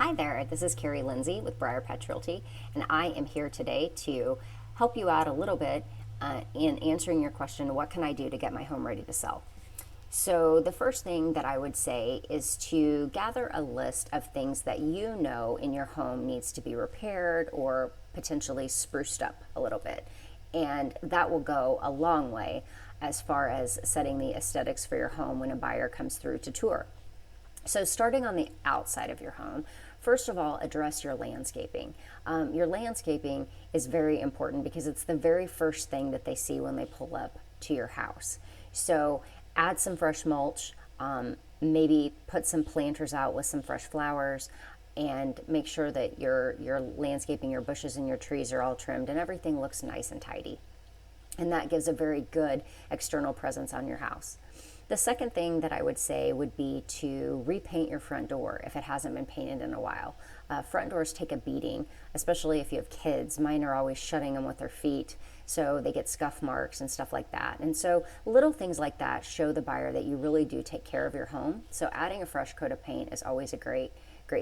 Hi there, this is Carrie Lindsay with Briar Patch Realty, and I am here today to help you out a little bit in answering your question, what can I do to get my home ready to sell? So the first thing that I would say is to gather a list of things that you know in your home needs to be repaired or potentially spruced up a little bit. And that will go a long way as far as setting the aesthetics for your home when a buyer comes through to tour. So starting on the outside of your home, first of all, address your landscaping. Your landscaping is very important because it's the very first thing that they see when they pull up to your house. So add some fresh mulch, maybe put some planters out with some fresh flowers, and make sure that your landscaping, your bushes and your trees are all trimmed and everything looks nice and tidy. And that gives a very good external presence on your house. The second thing that I would say would be to repaint your front door if it hasn't been painted in a while. Front doors take a beating, especially if you have kids. Mine are always shutting them with their feet, so they get scuff marks and stuff like that. And so little things like that show the buyer that you really do take care of your home. So adding a fresh coat of paint is always a great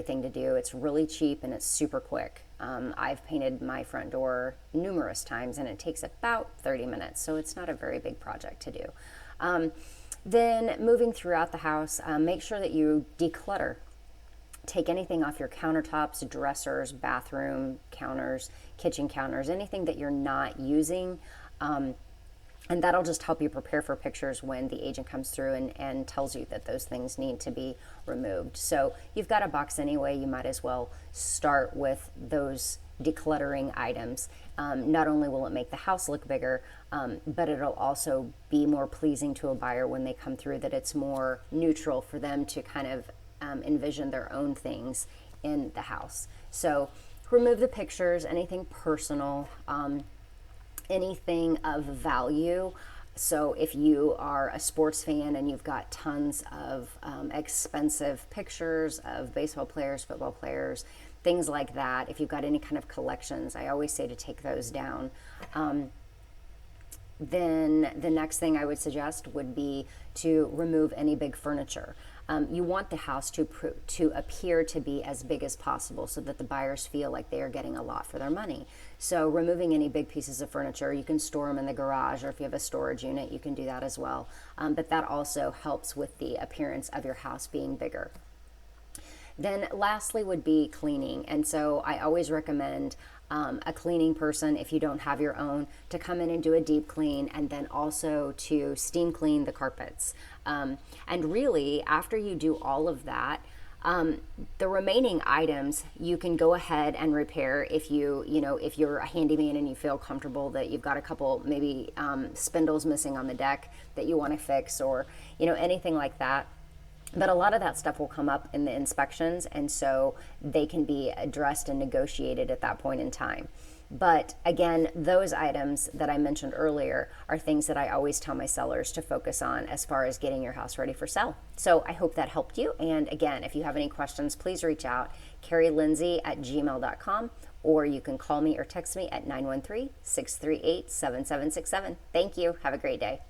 thing to do. It's really cheap and it's super quick. I've painted my front door numerous times and it takes about 30 minutes, so it's not a very big project to do. Then moving throughout the house, make sure that you declutter. Take anything off your countertops, dressers, bathroom counters, kitchen counters, anything that you're not using. And that'll just help you prepare for pictures when the agent comes through and tells you that those things need to be removed. So you've got a box anyway, you might as well start with those decluttering items. Not only will it make the house look bigger, but it'll also be more pleasing to a buyer when they come through, that it's more neutral for them to kind of envision their own things in the house. So remove the pictures, anything personal, anything of value. So if you are a sports fan and you've got tons of expensive pictures of baseball players, football players, things like that, if you've got any kind of collections, I always say to take those down. Then the next thing I would suggest would be to remove any big furniture. You want the house to appear to be as big as possible so that the buyers feel like they are getting a lot for their money. So removing any big pieces of furniture, you can store them in the garage, or if you have a storage unit, you can do that as well. But that also helps with the appearance of your house being bigger. Then lastly would be cleaning. And so I always recommend a cleaning person, if you don't have your own, to come in and do a deep clean, and then also to steam clean the carpets. And really, after you do all of that, the remaining items you can go ahead and repair if if you're a handyman and you feel comfortable that you've got a couple maybe spindles missing on the deck that you want to fix, or anything like that. But a lot of that stuff will come up in the inspections, and so they can be addressed and negotiated at that point in time. But again, those items that I mentioned earlier are things that I always tell my sellers to focus on as far as getting your house ready for sale. So I hope that helped you. And again, if you have any questions, please reach out, carrielindsay@gmail.com, or you can call me or text me at 913-638-7767. Thank you. Have a great day.